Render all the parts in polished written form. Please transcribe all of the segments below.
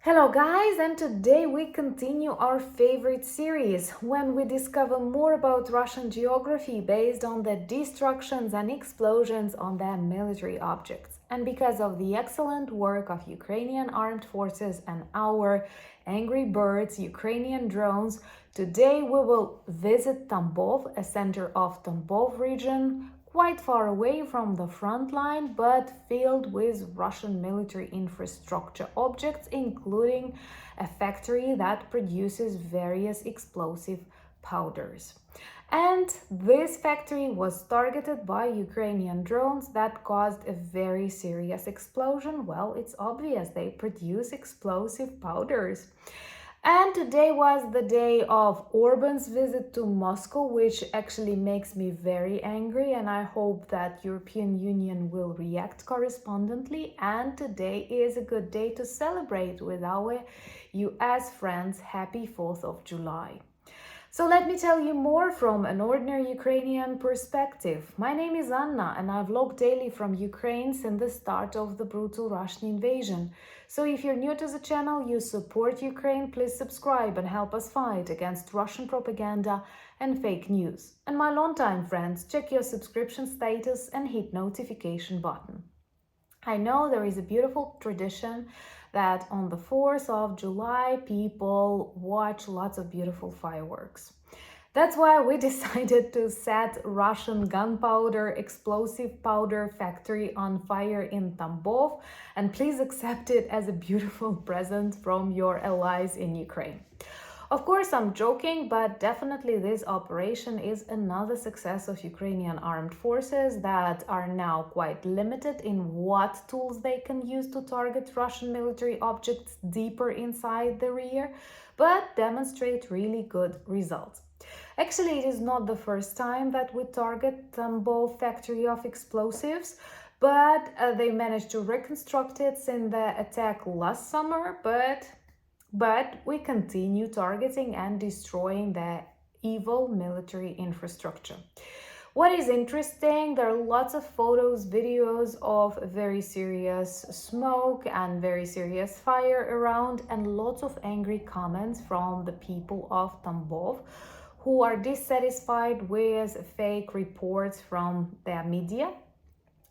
Hello guys, and today we continue our favorite series when we discover more about Russian geography based on the destructions and explosions on their military objects. And because of the excellent work of Ukrainian armed forces and our Angry Birds Ukrainian drones, today we will visit Tambov, a center of Tambov region, quite far away from the front line, but filled with Russian military infrastructure objects, including a factory that produces various explosive powders. And this factory was targeted by Ukrainian drones that caused a very serious explosion. Well, it's obvious they produce explosive powders. And today was the day of Orban's visit to Moscow, which actually makes me very angry, and I hope that European Union will react correspondingly. And today is a good day to celebrate with our US friends. Happy 4th of July. So let me tell you more from an ordinary Ukrainian perspective. My name is Anna and I vlog daily from Ukraine since the start of the brutal Russian invasion. So if you're new to the channel, you support Ukraine, please subscribe and help us fight against Russian propaganda and fake news. And my longtime friends, check your subscription status and hit notification button. I know there is a beautiful tradition that on the 4th of July people watch lots of beautiful fireworks. That's why we decided to set Russian gunpowder explosive powder factory on fire in Tambov, and please accept it as a beautiful present from your allies in Ukraine. Of course, I'm joking, but definitely this operation is another success of Ukrainian armed forces that are now quite limited in what tools they can use to target Russian military objects deeper inside the rear, but demonstrate really good results. Actually, it is not the first time that we target Tambov factory of explosives, but they managed to reconstruct it since the attack last summer, but we continue targeting and destroying the evil military infrastructure. What is interesting, there are lots of photos, videos of very serious smoke and very serious fire around, and lots of angry comments from the people of Tambov who are dissatisfied with fake reports from their media,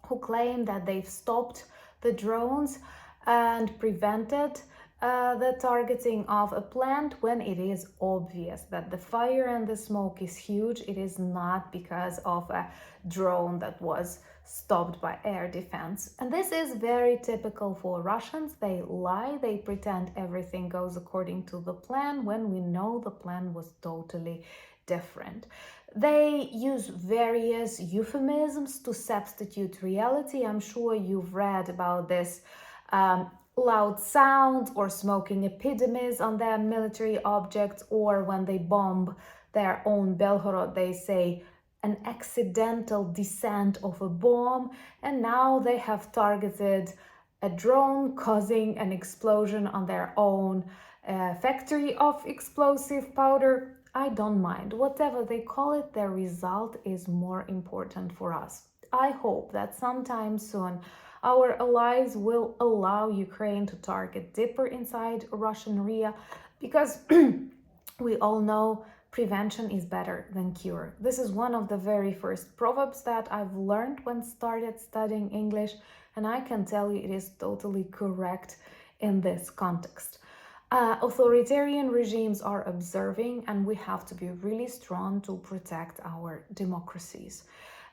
who claim that they've stopped the drones and prevented the targeting of a plant when it is obvious that the fire and the smoke is huge. It is not because of a drone that was stopped by air defense. And this is very typical for Russians. They lie, they pretend everything goes according to the plan when we know the plan was totally different. They use various euphemisms to substitute reality. I'm sure you've read about this loud sounds or smoking epidemics on their military objects, or when they bomb their own Belgorod, they say an accidental descent of a bomb, and now they have targeted a drone causing an explosion on their own factory of explosive powder. I don't mind. Whatever they call it, their result is more important for us. I hope that sometime soon our allies will allow Ukraine to target deeper inside Russian area, because we all know prevention is better than cure. This is one of the very first proverbs that I've learned when started studying English, and I can tell you it is totally correct in this context. Authoritarian regimes are observing, and we have to be really strong to protect our democracies.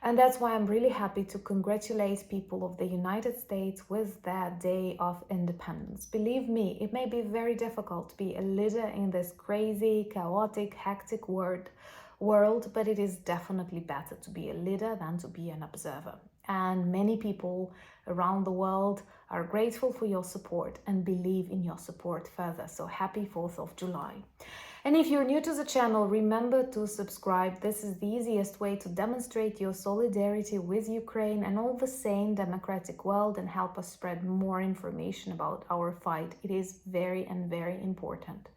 And that's why I'm really happy to congratulate people of the United States with their Day of Independence. Believe me, it may be very difficult to be a leader in this crazy, chaotic, hectic world, but it is definitely better to be a leader than to be an observer. And many people around the world are grateful for your support and believe in your support further. So happy 4th of July. And if you're new to the channel, remember to subscribe. This is the easiest way to demonstrate your solidarity with Ukraine and all the sane democratic world and help us spread more information about our fight. It is very important.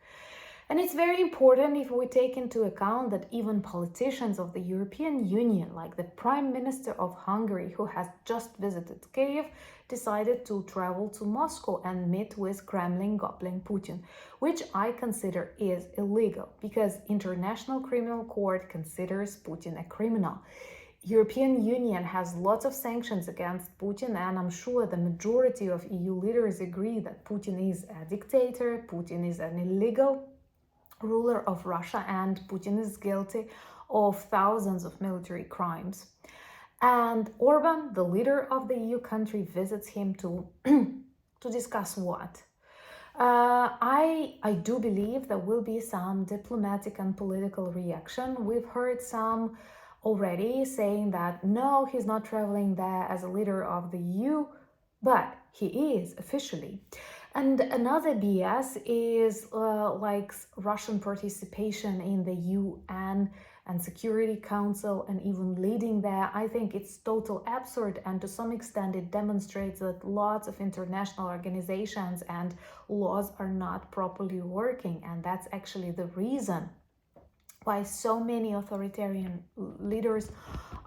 And it's very important if we take into account that even politicians of the European Union, like the Prime Minister of Hungary, who has just visited Kiev, decided to travel to Moscow and meet with Kremlin goblin Putin, which I consider is illegal because International Criminal Court considers Putin a criminal. European Union has lots of sanctions against Putin, and I'm sure the majority of EU leaders agree that Putin is a dictator, Putin is an illegal ruler of Russia, and Putin is guilty of thousands of military crimes. And Orban, the leader of the EU country, visits him to to discuss what? I do believe there will be some diplomatic and political reaction. We've heard some already saying that no, he's not traveling there as a leader of the EU, but he is officially. And another BS is like Russian participation in the UN and Security Council and even leading there. I think it's total absurd, and to some extent it demonstrates that lots of international organizations and laws are not properly working, and that's actually the reason why so many authoritarian leaders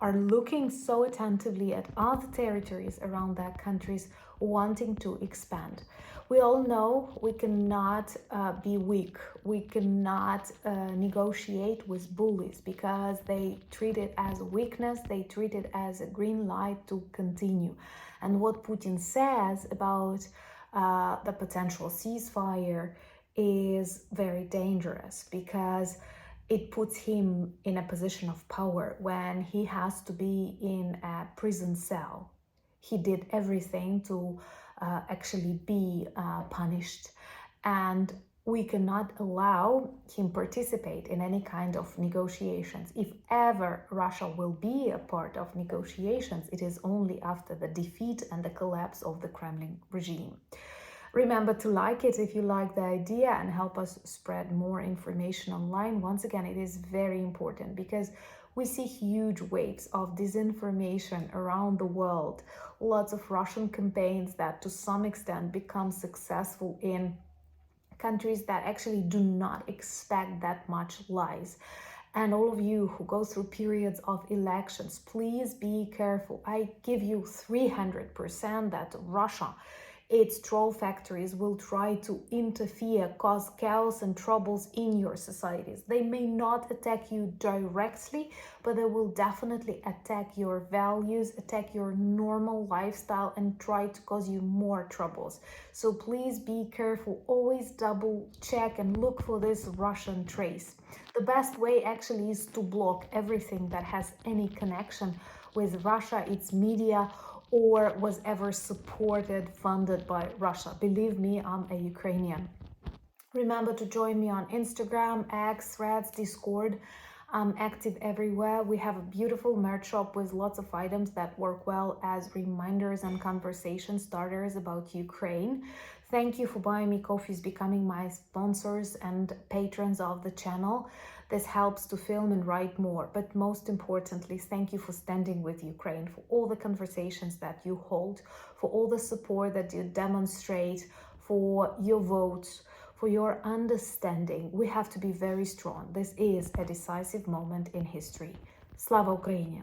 are looking so attentively at other territories around their countries wanting to expand. We all know we cannot be weak. We cannot negotiate with bullies because they treat it as a weakness. They treat it as a green light to continue. And what Putin says about the potential ceasefire is very dangerous because it puts him in a position of power when he has to be in a prison cell. He did everything to actually be punished, and we cannot allow him participate in any kind of negotiations. If ever Russia will be a part of negotiations, it is only after the defeat and the collapse of the Kremlin regime. Remember to like it if you like the idea and help us spread more information online. Once again, it is very important because we see huge waves of disinformation around the world. Lots of Russian campaigns that to some extent become successful in countries that actually do not expect that much lies. And all of you who go through periods of elections, please be careful. I give you 300% that Russia, its troll factories, will try to interfere, cause chaos and troubles in your societies. They may not attack you directly, but they will definitely attack your values, attack your normal lifestyle, and try to cause you more troubles. So please be careful. Always double check and look for this Russian trace. The best way actually is to block everything that has any connection with Russia, its media, or was ever supported, funded by Russia. Believe me, I'm a Ukrainian. Remember to join me on Instagram, X, Threads, Discord. I'm active everywhere. We have a beautiful merch shop with lots of items that work well as reminders and conversation starters about Ukraine. Thank you for buying me coffees, becoming my sponsors and patrons of the channel. This helps to film and write more. But most importantly, thank you for standing with Ukraine, for all the conversations that you hold, for all the support that you demonstrate, for your votes, for your understanding. We have to be very strong. This is a decisive moment in history. Slava Ukraini!